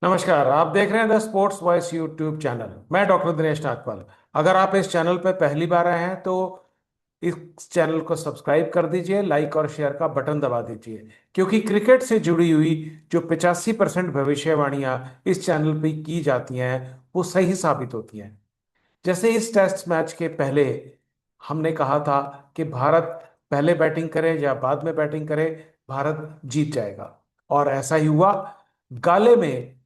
नमस्कार। आप देख रहे हैं the sports voice YouTube channel. मैं डॉक्टर दिनेश नागपाल। अगर आप इस चैनल पर पहली बार आए हैं तो इस चैनल को सब्सक्राइब कर दीजिए, लाइक और शेयर का बटन दबा दीजिए, क्योंकि क्रिकेट से जुड़ी हुई जो 85% भविष्यवाणियां इस चैनल पे की जाती हैं वो सही साबित होती हैं। जैसे इस टेस्ट मैच के पहले हमने कहा था कि भारत पहले बैटिंग करे या बाद में बैटिंग करे, भारत जीत जाएगा। और ऐसा ही हुआ। गाले में,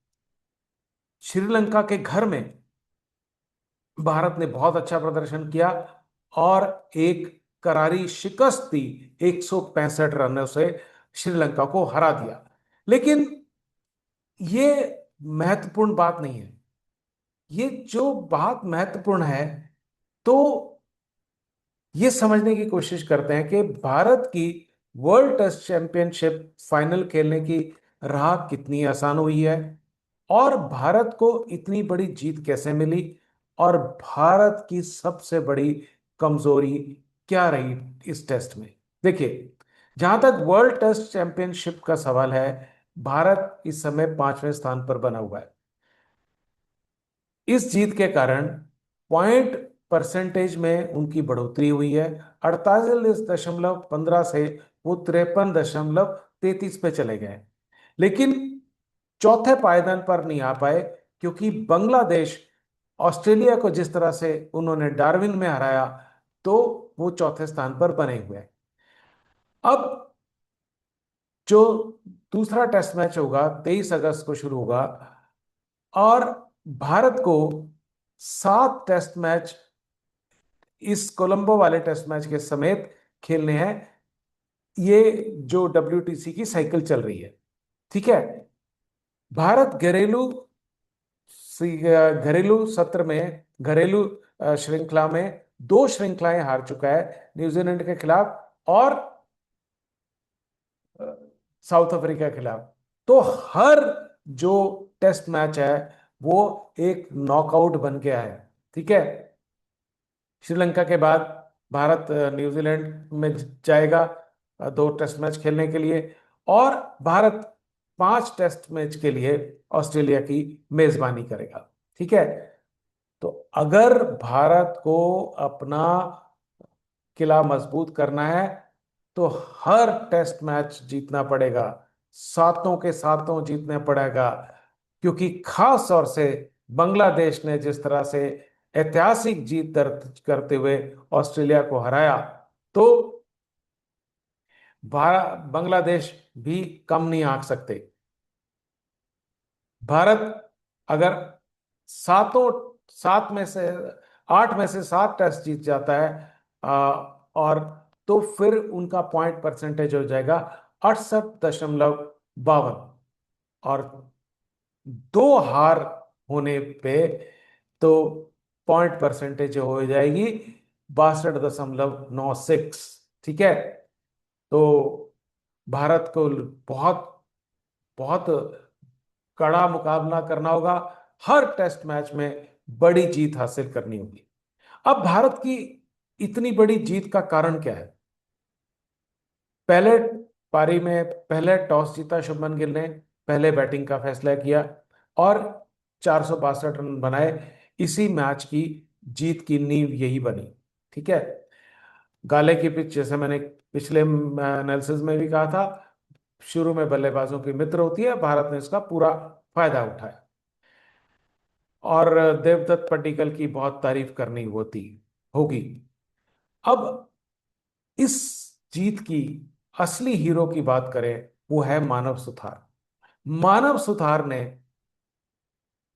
श्रीलंका के घर में भारत ने बहुत अच्छा प्रदर्शन किया और एक करारी शिकस्त दी। 165 रनों से श्रीलंका को हरा दिया। लेकिन ये महत्वपूर्ण बात नहीं है। ये जो बात महत्वपूर्ण है, तो ये समझने की कोशिश करते हैं कि भारत की वर्ल्ड टेस्ट चैंपियनशिप फाइनल खेलने की राह कितनी आसान हुई है और भारत को इतनी बड़ी जीत कैसे मिली, और भारत की सबसे बड़ी कमजोरी क्या रही इस टेस्ट में। देखिए, जहां तक वर्ल्ड टेस्ट चैंपियनशिप का सवाल है, भारत इस समय 5वें स्थान पर बना हुआ है। इस जीत के कारण पॉइंट परसेंटेज में उनकी बढ़ोतरी हुई है। 48.15 से वो 53.33 पे चले गए। लेकिन चौथे पायदान पर नहीं आ पाए, क्योंकि बांग्लादेश ऑस्ट्रेलिया को जिस तरह से उन्होंने डार्विन में हराया, तो वो चौथे स्थान पर बने हुए हैं। अब जो दूसरा टेस्ट मैच होगा 23 अगस्त को शुरू होगा, और भारत को 7 टेस्ट मैच इस कोलंबो वाले टेस्ट मैच के समेत खेलने हैं। ये जो WTC की साइकिल चल रही है, ठीक है। भारत घरेलू सत्र में, घरेलू श्रृंखला में 2 श्रृंखलाएं हार चुका है, न्यूजीलैंड के खिलाफ और अ, साउथ अफ्रीका के खिलाफ। तो हर जो टेस्ट मैच है वो एक नॉकआउट बन के आया है, ठीक है। श्रीलंका के बाद भारत न्यूजीलैंड में जाएगा 2 टेस्ट मैच खेलने के लिए, और भारत 5 टेस्ट मैच के लिए ऑस्ट्रेलिया की मेजबानी करेगा, ठीक है। तो अगर भारत को अपना किला मजबूत करना है, तो हर टेस्ट मैच जीतना पड़ेगा, सातों के सातों जीतने पड़ेगा। क्योंकि खास तौर से बांग्लादेश ने जिस तरह से ऐतिहासिक जीत दर्ज करते हुए ऑस्ट्रेलिया को हराया, तो बांग्लादेश भी कम नहीं आंक सकते। भारत अगर सातों 7 में से 8 में से 7 टेस्ट जीत जाता है, और तो फिर उनका पॉइंट परसेंटेज हो जाएगा 68.52। और 2 हार होने पे तो पॉइंट परसेंटेज हो जाएगी 62.96, ठीक है। तो भारत को बहुत बहुत कड़ा मुकाबला करना होगा, हर टेस्ट मैच में बड़ी जीत हासिल करनी होगी। अब भारत की इतनी बड़ी जीत का कारण क्या है? पहले पारी में पहले टॉस जीता शुभमन गिल ने, पहले बैटिंग का फैसला किया और 462 रन बनाए। इसी मैच की जीत की नींव यही बनी, ठीक है। गाले की पिच, जैसे मैंने पिछले एनालिसिस में भी कहा था, शुरू में बल्लेबाजों की मित्र होती है। भारत ने इसका पूरा फायदा उठाया और देवदत्त पड्डीकल की बहुत तारीफ करनी होती होगी। अब इस जीत की असली हीरो की बात करें, वो है मानव सुथार। मानव सुथार ने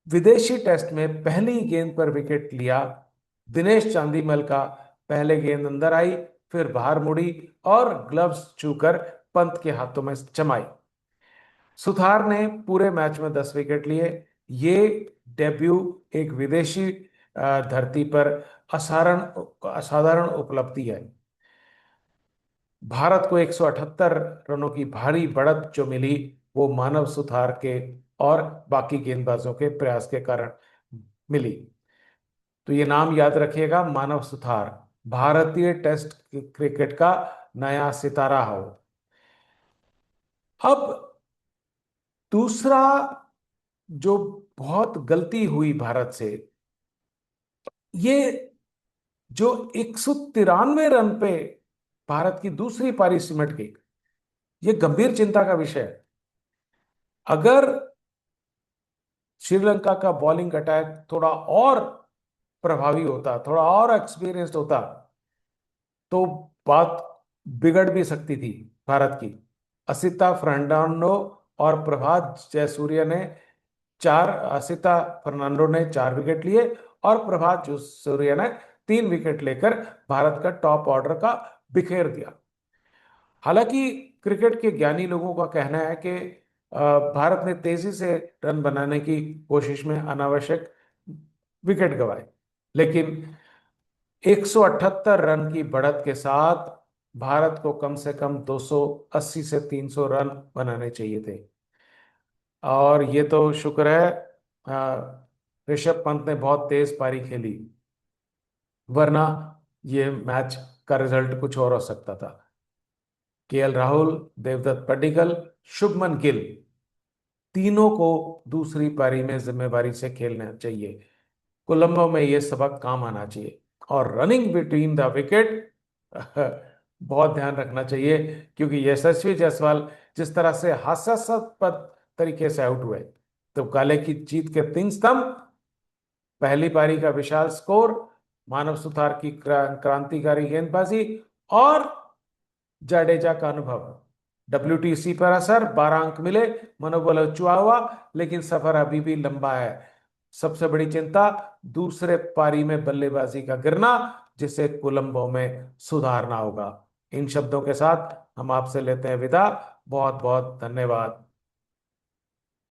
विदेशी टेस्ट में पहली गेंद पर विकेट लिया। दिनेश चांदीमल का पहले गेंद अंदर आई, फिर बाहर मुड़ी और ग्लव्स छूकर पंत के हाथों में जमाई। सुथार ने पूरे मैच में 10 विकेट लिए। ये डेब्यू एक विदेशी धरती पर असाधारण असाधारण उपलब्धि है। भारत को 178 रनों की भारी बढ़त जो मिली, वो मानव सुथार के और बाकी गेंदबाजों के प्रयास के कारण मिली। तो ये नाम याद रखिएगा, मानव सुथार भारतीय टेस्ट क्रिकेट का नया सितारा हो। अब दूसरा जो बहुत गलती हुई भारत से, ये जो 193 रन पे भारत की दूसरी पारी सिमट गई, ये गंभीर चिंता का विषय है। अगर श्रीलंका का बॉलिंग अटैक थोड़ा और प्रभावी होता, थोड़ा और एक्सपीरियंस्ड होता, तो बात बिगड़ भी सकती थी भारत की। असिता फर्नांडो और प्रभात जयसूर्य ने चार असिता फर्नांडो ने 4 विकेट लिए और प्रभात जयसूर्य ने 3 विकेट लेकर भारत का टॉप ऑर्डर का बिखेर दिया। हालांकि क्रिकेट के ज्ञानी लोगों का कहना है कि भारत ने तेजी से रन बनाने की कोशिश में अनावश्यक विकेट गंवाए, लेकिन 178 रन की बढ़त के साथ भारत को कम से कम 280 से 300 रन बनाने चाहिए थे। और ये तो शुक्र है ऋषभ पंत ने बहुत तेज पारी खेली, वरना ये मैच का रिजल्ट कुछ और हो सकता था। केएल राहुल, देवदत्त पड्डीकल, शुभमन गिल, तीनों को दूसरी पारी में जिम्मेवारी से खेलना चाहिए। कोलंबो में ये सबक काम आना चाहिए। और रनिंग बिटवीन द विकेट बहुत ध्यान रखना चाहिए, क्योंकि यशस्वी जायसवाल जिस तरह से हास्यास्पद तरीके से आउट हुए, तो काले की जीत के 3 स्तंभ, पहली पारी का विशाल स्कोर, मानव सुथार की क्रांतिकारी गेंदबाजी और जाडेजा का अनुभव। WTC पर असर, 12 अंक मिले, मनोबल ऊंचा हुआ, लेकिन सफर अभी भी लंबा है। सबसे बड़ी चिंता दूसरे पारी में बल्लेबाजी का गिरना, जिसे कोलंबो में सुधारना होगा। इन शब्दों के साथ हम आपसे लेते हैं विदा। बहुत बहुत धन्यवाद।